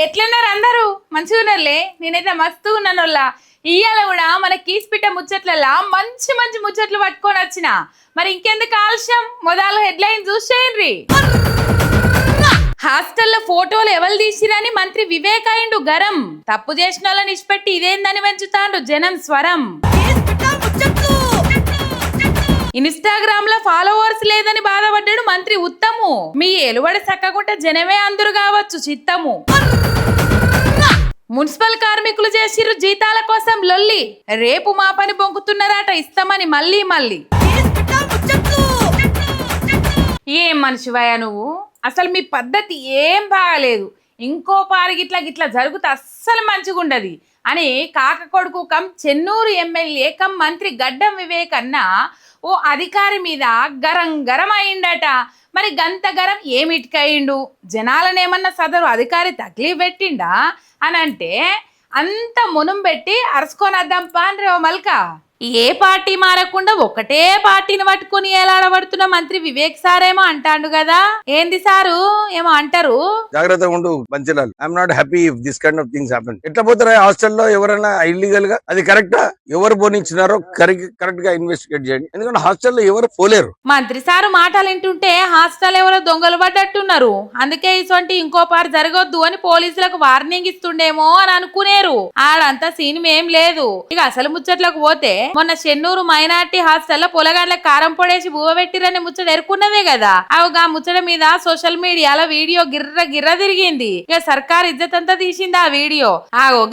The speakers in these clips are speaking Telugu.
ఎట్లున్నారు అందరూ మంచిగా ఉన్నారులే. నేనైతే మస్తు ఉన్నానోళ్ళ. ఇయ్యాల కూడా మన కీస్పిట్ట ముచ్చట్లలా మంచి మంచి ముచ్చట్లు పట్టుకొని వచ్చిన. మరి ఇంకెందుకు ఆలస్యం, మొదలు హెడ్లైన్ చూసేయండి. హాస్టల్లో ఫోటోలు ఎవరు తీసిరని మంత్రి వివేక్ అయిండు గరం. తప్పు చేసిన వాళ్ళని ఇచ్చిపెట్టి ఇదేందని పెంచుతాండ్రు జనం స్వరం. ఇన్స్టాగ్రామ్ లో ఫాలోవర్స్ లేదని బాధపడ్డాడు మంత్రి ఉత్తము. మీ ఎలువడి సక్కకుంటే జనమే అందరు కావచ్చు చిత్తము. మున్సిపల్ కార్మికులు చేసిరు జీతాల కోసం లొల్లి. రేపు మా పని బొంకుతున్నారట ఇస్తామని మళ్ళీ మళ్ళీ. ఏం మనిషివయ్యా నువ్వు, అసలు మీ పద్ధతి ఏం బాగలేదు. ఇంకో పారి గిట్లా జరుగుతే అస్సలు మంచిగుండది అని కాక కొడుకు కం చెన్నూరు ఎమ్మెల్యే కం మంత్రి గడ్డం వివేక్ అన్న ఓ అధికారి మీద గరం గరం అయిండట. మరి గంత గరం ఏమిటికయిండు, జనాలనేమన్నా సదరు అధికారి తక్లీఫ్ పెట్టిండా అని అంటే అంత మునం పెట్టి అరుచుకొనద్దాం పాన్రే ఓ మల్క. ఏ పార్టీ మారకుండా ఒకటే పార్టీని పట్టుకుని ఎలాడబడుతున్న మంత్రి వివేక్ సారేమో అంటాడు కదా. ఏంది సారు ఏమో అంటారు, జాగ్రత్తగా ఉండు Panchalal. I'm not happy if this kind of things happen. ఎట్లా పోతారా హాస్టల్లో ఎవరైనా ఇల్లీగల్ గా? అది కరెక్టా? ఎవరు పోనిచ్చినారో కరెక్ట్ గా ఇన్వెస్టిగేట్ చేయండి, ఎందుకంటే హాస్టల్లో ఎవరు పోలేరు. మంత్రి సారు మాటలు వింటుంటే హాస్టల్ ఎవరో దొంగలు పడ్డట్టున్నారు. అందుకే ఇటువంటి ఇంకో పారు జరగొద్దు అని పోలీసులకు వార్నింగ్ ఇస్తుండేమో అని అనుకునేరు. ఆడంతా సీన్ ఏం లేదు. ఇక అసలు ముచ్చట్లకు పోతే మొన్న చెన్నూరు మైనార్టీ హాస్టల్లో పొలగాండ్ల కారం పొడేసి బువ్వ పెట్టిరని ముచ్చట ఎరుకున్నదే కదా. ఆ ముచ్చట మీద సోషల్ మీడియాలో వీడియో గిర్ర తిరిగింది. ఇక సర్కార్ ఇజ్జత్ అంతా తీసింది ఆ వీడియో.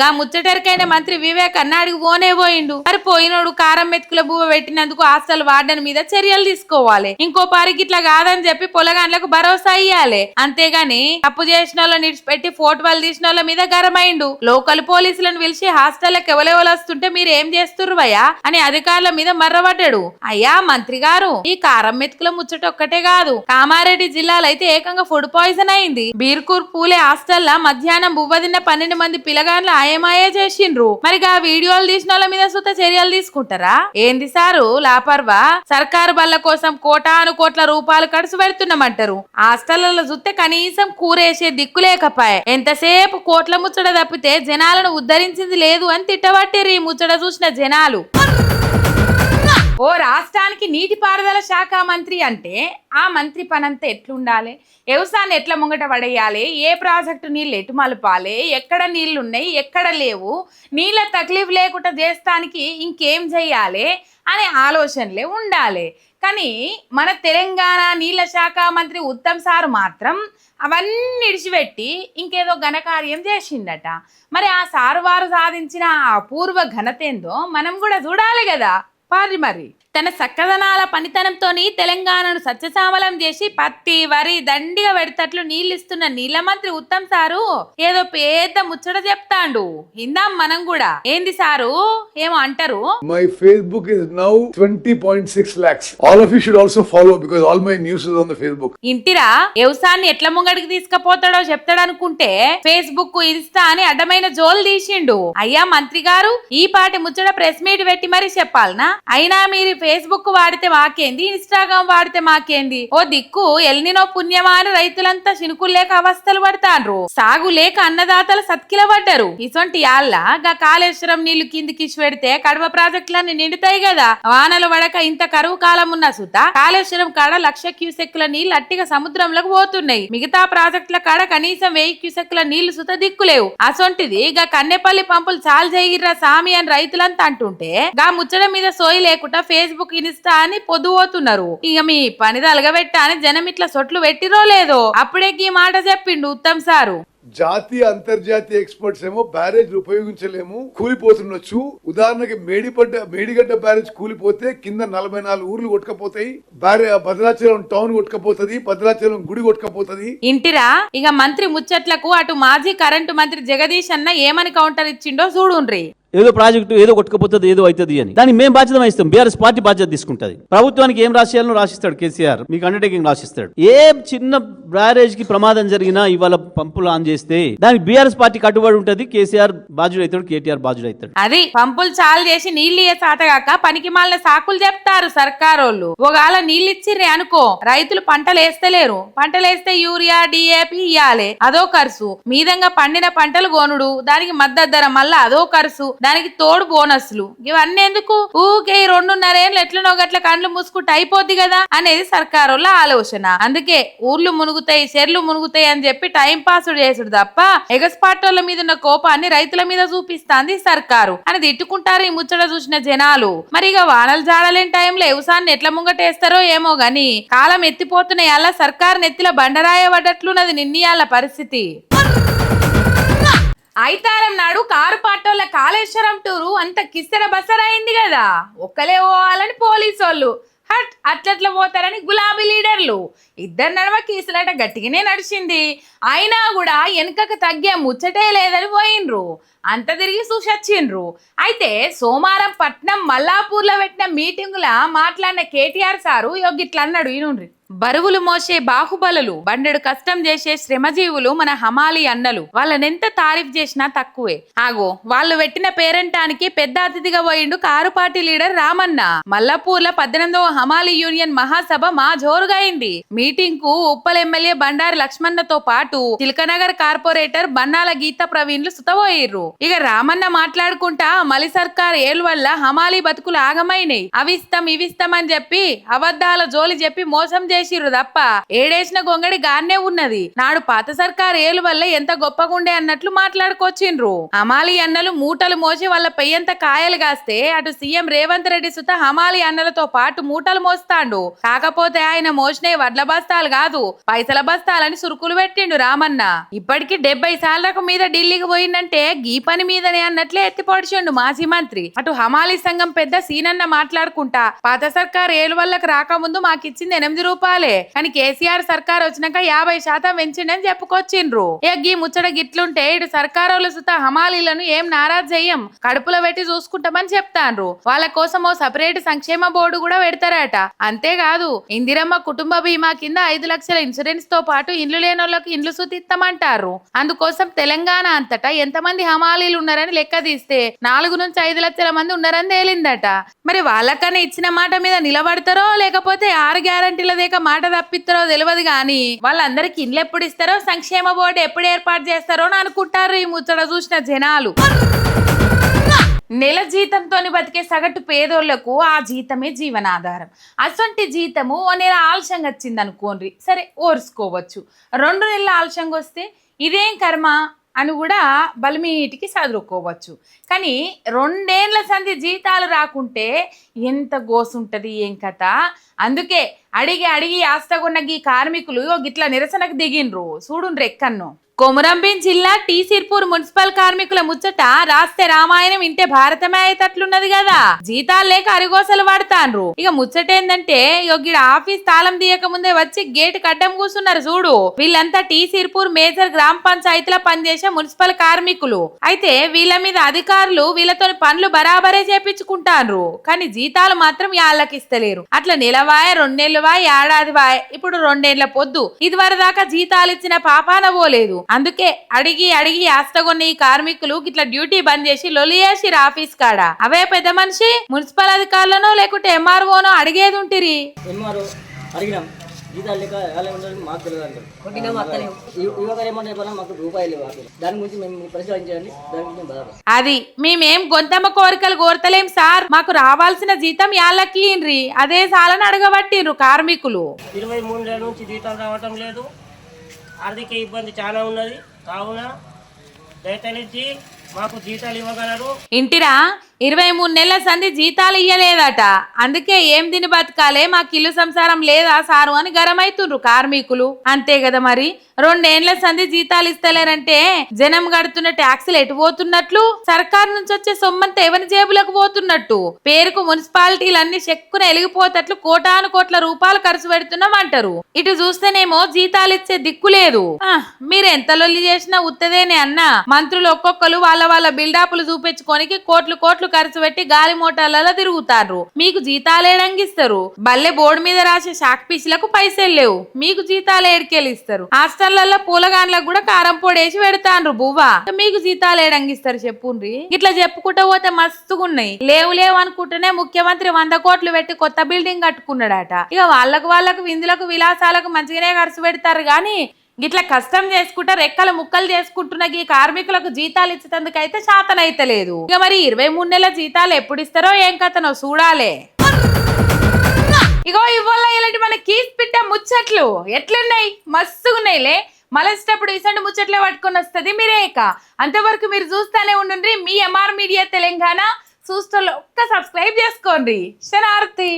గా ముచ్చటెరకైన మంత్రి వివేక్ అన్నాడికి పోనే పోయిండు. మరి పోయినోడు కారం మెతుకుల బువ్వ పెట్టినందుకు హాస్టల్ వార్డెన్ మీద చర్యలు తీసుకోవాలి. ఇంకో పారికి ఇట్లా కాదని చెప్పి పొలగాండ్లకు భరోసా ఇయ్యాలి. అంతేగాని తప్పు చేసిన వాళ్ళని ఇడిచిపెట్టి ఫోటోలు తీసిన వాళ్ళ మీద గరమైండు. లోకల్ పోలీసులను పిలిచి హాస్టల్కి ఎవరెవరు వస్తుంటే మీరు ఏం చేస్తుర్రు భయ్యా అని అధికారుల మీద మర్రబడ్డాడు. అయ్యా మంత్రి గారు, ఈ కారం మెతుకుల ముచ్చట ఒక్కటే కాదు, కామారెడ్డి జిల్లాలో అయితే ఏకంగా ఫుడ్ పాయిజన్ అయింది. బీర్కూర్ పూలే హాస్టల్ మధ్యాహ్నం బువ్వ తిన్న 12 మంది పిల్లగాన్లు ఆయమాయే చేసిండ్రు. మరి ఆ వీడియోలు తీసిన వాళ్ళ మీద సుత చర్యలు తీసుకుంటారా ఏంది సారు? లాపర్వా సర్కారు బల్ల కోసం కోటాను కోట్ల రూపాయలు ఖర్చు పెడుతున్నామంటారు. హాస్టళ్లలో చూస్తే కనీసం కూరేసే దిక్కు లేకపాయే. ఎంతసేపు కోట్ల ముచ్చట తప్పితే జనాలను ఉద్ధరించింది లేదు అని తిట్టబట్టిరు ఈ ముచ్చట చూసిన జనాలు. ఓ రాష్ట్రానికి నీటిపారుదల శాఖ మంత్రి అంటే ఆ మంత్రి పనంతా ఎట్లుండాలి, వ్యవసాయాన్ని ఎట్లా ముంగట పడేయాలి, ఏ ప్రాజెక్టు నీళ్ళు ఎటు మలపాలి, ఎక్కడ నీళ్లు ఉన్నాయి ఎక్కడ లేవు, నీళ్ళ తక్లీఫ్ లేకుండా చేస్తానికి ఇంకేం చెయ్యాలి అనే ఆలోచనలే ఉండాలి. కానీ మన తెలంగాణ నీళ్ళ శాఖ మంత్రి ఉత్తమ్ సారు మాత్రం అవన్నీ ఇడిచిపెట్టి ఇంకేదో ఘనకార్యం చేసిందట. మరి ఆ సారు వారు సాధించిన ఆ అపూర్వ ఘనత ఏందో మనం కూడా చూడాలి కదా. మరి తన చక్కదనాల పనితనంతోని తెలంగాణను సత్యసామలం చేసి పత్తి వరి దండిగా పెడతట్లు నీళ్ళిస్తున్న నీళ్ళ మంత్రి ఉత్తమ్ సారు ఏదో పెద్ద ముచ్చట చెప్తాండు. ఇందాం మనం కూడా. ఏంది సారు ఏమో అంటారు. My Facebook is now 20.6 lakhs. All of you should also follow because all my news is on the Facebook. ఇంటిరా వ్యవసాయాన్ని ఎట్లా ముంగడికి తీసుకుపోతాడో చెప్తాడనుకుంటే ఫేస్బుక్ ఇన్స్టా అని అడ్డమైన జోలు తీసిండు. అయ్యా మంత్రి గారు, ఈ పాటి ముచ్చట ప్రెస్ మీట్ పెట్టి మరీ చెప్పాలనా? అయినా మీరు ఫేస్బుక్ వాడితే మాకేంది, ఇన్స్టాగ్రామ్ వాడితే మాకేంది? ఓ దిక్కు ఎల్నినో పుణ్యమా అని రైతులంతా చినుకులు లేక అవస్థలు పడతాండ్రు. సాగు లేక అన్నదాతలు సత్కిల పడ్డారు. ఇసొంటి యాళ్ళ గా కాళేశ్వరం నీళ్లు కిందికి పెడితే కడవ ప్రాజెక్టులన్నీ నిండుతాయి కదా. వానలు పడక ఇంత కరువు కాలం ఉన్న సుత కాళేశ్వరం కాడ 1,00,000 క్యూసెక్కుల నీళ్లు అట్టిగా సముద్రంలోకి పోతున్నాయి. మిగతా ప్రాజెక్టుల కాడ కనీసం 1000 క్యూసెక్కుల నీళ్లు సుత దిక్కులేవు. అసొంటిది గా కన్నెపల్లి పంపులు చాలు చేయిర్రా సామి అని రైతులంతా అంటుంటే గా ముచ్చట మీద సోయి లేకుండా ఫేస్బుక్ ఇన్స్టా అని పొద్దుపోతున్నారు. ఇక మీ పని తలగబెట్టా అని జనం ఇట్లా సొట్లు పెట్టిరో లేదో అప్పుడే ఈ మాట చెప్పిండు ఉత్తమ్ సారు. జాతీయ అంతర్జాతీయ ఎక్స్పర్ట్స్ ఏమో బ్యారేజ్ ఉపయోగించలేము, కూలిపోతుండొచ్చు. ఉదాహరణకి మేడిగడ్డ బ్యారేజ్ కూలిపోతే కింద 44 ఊర్లు కొట్టుకపోతాయి. భద్రాచలం టౌన్ కొట్టుకపోతుంది, భద్రాచలం గుడి కొట్టుకపోతుంది. ఇంటిరా ఇక మంత్రి ముచ్చట్లకు అటు మాజీ కరెంటు మంత్రి జగదీష్ అన్న ఏమని కౌంటర్ ఇచ్చిండో చూడుండ్రి. ఏదో ప్రాజెక్టు ఏదో కొట్టుకుపోతుంది ఏదో అవుతుంది అని దానికి మేము బాధ్యత వహిస్తాం. బీఆర్ఎస్ పార్టీ బాధ్యత తీసుకుంటుంది. ప్రభుత్వానికి ఏం రాసేయాలో రాసిస్తాడు కేసీఆర్, మీకు అండర్టేకింగ్ రాసిస్తాడు. ఏ చిన్న బ్యారేజ్ కి ప్రమాదం జరిగినా ఇవాళ పంపులు ఆన్ చేస్తే దానికి బీఆర్ఎస్ పార్టీ కట్టుబడి ఉంటుంది. కేసీఆర్ బాధ్యుడు అవుతాడు, కేటీఆర్ బాధ్యుడు అవుతాడు. అది పంపులు చాలు చేసి నీళ్లు సాతగాక పనికి మాలిన సాకులు చెప్తారు సర్కారోళ్ళు. ఒకవేళ నీళ్ళు ఇచ్చిర్రే అనుకో, రైతులు పంటలు వేస్తలేరు. పంటలు వేస్తే యూరియా డిఏపి ఇయ్యాలి, అదో ఖర్చు. మీదంగా పండిన పంటలు కొనుడు, దానికి మద్దతు ధర మళ్ళా అదో ఖర్చు, దానికి తోడు బోనస్లు. ఇవన్నీ ఎందుకు? ఊకే 2.5 ఏళ్ళు ఎట్లనో గట్ల కండ్లు మూసుకుంటే అయిపోద్ది కదా అనేది సర్కారోళ్ళ ఆలోచన. అందుకే ఊర్లు మునుగుతాయి, చెర్లు మునుగుతాయి అని చెప్పి టైం పాస్ చేసుడు తప్ప ఎగస్పాటోళ్ళ మీద ఉన్న కోపాన్ని రైతుల మీద చూపిస్తాంది సర్కారు అని తిట్టుకుంటారు ఈ ముచ్చట చూసిన జనాలు. మరి ఇక వానలు జాడలేని టైంలో వ్యవసాయాన్ని ఎట్లా ముంగటేస్తారో ఏమో గాని కాలం ఎత్తిపోతున్నాయి. అలా సర్కారు నెత్తిల బండరాయ పడ్డట్లున్నది నిన్నయాల పరిస్థితి. ఐతారం నాడు కారు పాటోళ్ళ కాళేశ్వరం టూరు అంత కిస్తర బసరైంది కదా, ఒక్కలే పోవాలని పోలీసు వాళ్ళు హట్ అట్లట్లా పోతారని గులాబీ లీడర్లు. ఇద్దరు నడవ కీసులాట గట్టిగానే నడిచింది. అయినా కూడా వెనుకకు తగ్గే ముచ్చటే లేదని పోయినరు. అంత తిరిగి చూసొచ్చిండ్రు. అయితే సోమవారం పట్నం మల్లాపూర్లో పెట్టిన మీటింగుల మాట్లాడిన కేటీఆర్ సారు గిట్లా అన్నాడు. ఈనుండ్రి. బరువులు మోసే బాహుబలులు, బండెడు కష్టం చేసే శ్రమజీవులు మన హమాలి అన్నలు. వాళ్ళనెంత తారీఫ్ చేసినా తక్కువే. ఆగో వాళ్ళు పెట్టిన పేరంటానికి పెద్ద అతిథిగా పోయిండు కారు పార్టీ లీడర్ రామన్న. మల్లాపూర్ల 18వ హమాలి యూనియన్ మహాసభ మా జోరుగా అయింది. మీటింగ్ కు ఉప్పల్ ఎమ్మెల్యే బండారి లక్ష్మణ్తో పాటు చిలకనగర్ కార్పొరేటర్ బన్నాల గీత ప్రవీణ్లు సుతపోయిర్రు. ఇక రామన్న మాట్లాడుకుంటా మలి సర్కార్ ఏలు వల్ల హమాలి బతుకులు ఆగమైనాయి, అవిస్తాం ఇవిస్తాం అని చెప్పి అబద్ధాల జోలి చెప్పి మోసం చేసిర్రు తప్ప ఏడేసిన గొంగడి గానే ఉన్నది. నాడు పాత సర్కార్ ఏలు వల్ల ఎంత గొప్పగుండే అన్నట్లు మాట్లాడుకొచ్చిండ్రు. హమాలి అన్నలు మూటలు మోసి వాళ్ళ పెయ్యంత కాయలు కాస్తే అటు సీఎం రేవంత్ రెడ్డి సుత హమాలి అన్నలతో పాటు మూటలు మోస్తాండు. కాకపోతే ఆయన మోసినే వడ్ల బస్తాలు కాదు పైసల బస్తాలని సురుకులు పెట్టిండు రామన్న. ఇప్పటికి 70 సార్లకు మీద ఢిల్లీకి పోయిందంటే గీ పని మీదనే అన్నట్లే ఎత్తిపొడిచిండు మాజీ మంత్రి. అటు హమాలి సంఘం పెద్ద సీనన్న మాట్లాడుకుంటా పాత సర్కార్ ఏలు వల్లకు రాకముందు మాకిచ్చింది 8 రూపాయలే, కానీ కేసీఆర్ సర్కార్ వచ్చినాక 50% పెంచిండని చెప్పుకొచ్చిండ్రు. గీ ముచ్చట గిట్లుంటే ఇటు సర్కారోళ్ళు సుత హమాలీలను ఏం నారాజ్ చెయ్యం, కడుపులో పెట్టి చూసుకుంటామని చెప్తాండ్రు. వాళ్ళ కోసం ఓ సపరేట్ సంక్షేమ బోర్డు కూడా పెడతారట. అంతేకాదు ఇందిరమ్మ కుటుంబ బీమా కింద 5 లక్షల ఇన్సూరెన్స్ తో పాటు ఇండ్లు లేనోళ్లకు ఇండ్లు సుతిస్తామంటారు. అందుకోసం తెలంగాణ అంతటా ఎంతమంది హమాలీలు ఉన్నారని లెక్క తీస్తే 4 నుంచి 5 లక్షల మంది ఉన్నారని తేలిందట. మరి వాళ్ళకన్నా ఇచ్చిన మాట మీద నిలబడతారో లేకపోతే 6 గ్యారంటీల దేక మాట తప్పిస్తారో తెలియదు గాని వాళ్ళందరికి ఇండ్లు ఎప్పుడు ఇస్తారో సంక్షేమ బోర్డు ఎప్పుడు ఏర్పాటు చేస్తారో అని అనుకుంటారు ఈ ముచ్చట చూసిన జనాలు. నెల జీతంతోని బతికే సగటు పేదోళ్లకు ఆ జీతమే జీవనాధారం. అసొంటి జీతము ఓ నెల ఆలస్యంగా వచ్చింది అనుకోండి, సరే ఓర్చుకోవచ్చు. 2 నెలల ఆలస్యంగా వస్తే ఇదేం కర్మ అని కూడా బలిమీటికి చదువుకోవచ్చు. కానీ 2 ఏళ్ల సంధి జీతాలు రాకుంటే ఎంత గోసుంటది ఏం కథ. అందుకే అడిగి అడిగి ఆస్తగొన్న గీ కార్మికులు గిట్ల నిరసనకు దిగిండ్రు. చూడుండ్రు ఎక్కన్నో. కొమురంభీం జిల్లా టీ సిర్పూర్ మున్సిపల్ కార్మికుల ముచ్చట రాస్తే రామాయణం ఇంటే భారతమే అయ్యేటట్లున్నది కదా. జీతాలు లేక అరిగోసలు పడతాండ్రు. ఇక ముచ్చటేందంటే గిడ ఆఫీస్ తాళం తీయక ముందే వచ్చి గేటు కడ్డం కూర్చున్నారు చూడు. వీళ్ళంతా టీ సిర్పూర్ మేజర్ గ్రామ పంచాయతీలో పనిచేసే మున్సిపల్ కార్మికులు. అయితే వీళ్ళ మీద అధికారులు వీళ్ళతో పనులు బరాబరే చేపించుకుంటాండ్రు, కానీ జీతాలు మాత్రం యాళ్ళకిస్తలేరు. అట్లా నెలవాయ 2 నెలలు వాయ ఏడాది వాయ ఇప్పుడు 2 ఏళ్ల పొద్దు ఇదివరకు దాకా జీతాలు ఇచ్చిన పాపాన పోలేదు. అందుకే అడిగి అడిగి ఆస్తగొన్న ఈ కార్మికులు ఇట్లా డ్యూటీ బంద్ చేసి లొలియేసిర్ ఆఫీస్ కాడ. అవే పెద్ద మనిషి మున్సిపల్ అధికారులను లేకుంటే ఎంఆర్ఓనో అడిగేది ఉంటిరి. జీతాలు లేక ఎలా ఉండాలని మాకు తెలియదు అంటారు. యువకులు ఏమన్నా చెప్పాలా మాకు రూపాయలు లేవు. దాని గురించి మేము పరిశీలించండి, దాని గురించి మేము బాధపడాలి. అది మేమేం గొంతమ్మ కోరికలు కోరతలేం సార్, మాకు రావాల్సిన జీతం యాళ్ళకిండ్రి అదే సాలని అడగబట్టిండ్రు కార్మికులు. 23 ఏళ్ళ నుంచి జీతాలు రావటం లేదు, ఆర్థిక ఇబ్బంది చాలా ఉన్నది. కావున దయతలిచి మాకు జీతాలు ఇవ్వగలరు. ఇంటిరా 23 నెలల సంధి జీతాలు ఇయ్యలేదట. అందుకే ఏం తిని బతకాలే, మాకు ఇల్లు సంసారం లేదా సారు అని గరమైతుండ్రు కార్మికులు. అంతే కదా మరి. రెండేండ్ల సంధి జీతాలు ఇస్తలేరంటే జనం కడుతున్న ట్యాక్సులు ఎటు పోతున్నట్లు, సర్కార్ నుంచి వచ్చే సొమ్మంతా ఎవరి జేబులకు పోతున్నట్టు, పేరుకు మున్సిపాలిటీలన్నీ చెక్కున ఎలిగిపోతట్లు కోటాను కోట్ల రూపాయలు ఖర్చు పెడుతున్నాం అంటారు. ఇటు చూస్తేనేమో జీతాలు ఇచ్చే దిక్కు లేదు. మీరు ఎంత లొల్లి చేసినా ఉత్తదేనే అన్నా, మంత్రులు ఒక్కొక్కరు వాళ్ళ బిల్డప్లు చూపించుకోనికి కోట్లు కోట్లు ఖర్చు పెట్టి గాలి మోటార్లలో తిరుగుతారు. మీకు జీతాలు ఏడంగిస్తారు? బల్లె బోర్డు మీద రాసే షాక్ పీసులకు పైసలు లేవు, మీకు జీతాలు ఏడుకెళ్ళి ఇస్తారు. హాస్టళ్లలో పూలగాన్లకు కూడా కారం పొడేసి పెడతాండ్రు బువ్వా, మీకు జీతాలు ఏడంగిస్తారు చెప్పుండ్రి. ఇట్లా చెప్పుకుంటూ పోతే మస్తుగున్నాయి. లేవు అనుకుంటేనే ముఖ్యమంత్రి 100 కోట్లు పెట్టి కొత్త బిల్డింగ్ కట్టుకున్నాడట. ఇక వాళ్ళకు విందులకు విలాసాలకు మంచిగానే ఖర్చు పెడతారు గాని గిట్లా కష్టం చేసుకుంటా రెక్కలు ముక్కలు చేసుకుంటున్న ఈ కార్మికులకు జీతాలు ఇచ్చేందుకైతే శాతనైతే లేదు. ఇక మరి 23 నెలల జీతాలు ఎప్పుడు ఇస్తారో ఏం కథనో చూడాలే. ఇగో ఇవాళ ఇలాంటి మన కీస్ పిట్ట ముచ్చట్లు ఎట్లున్నాయి, మస్తుగున్నాయిలే. మలసేటప్పుడు ఇసంటి ముచ్చట్లే పట్టుకొని వస్తుంది మీరేక. అంతవరకు మీరు చూస్తానే ఉండండి మీ ఎంఆర్ మీడియా తెలంగాణ. చూస్తూ ఒక్క సబ్స్క్రైబ్ చేసుకోండి. శనార్థి.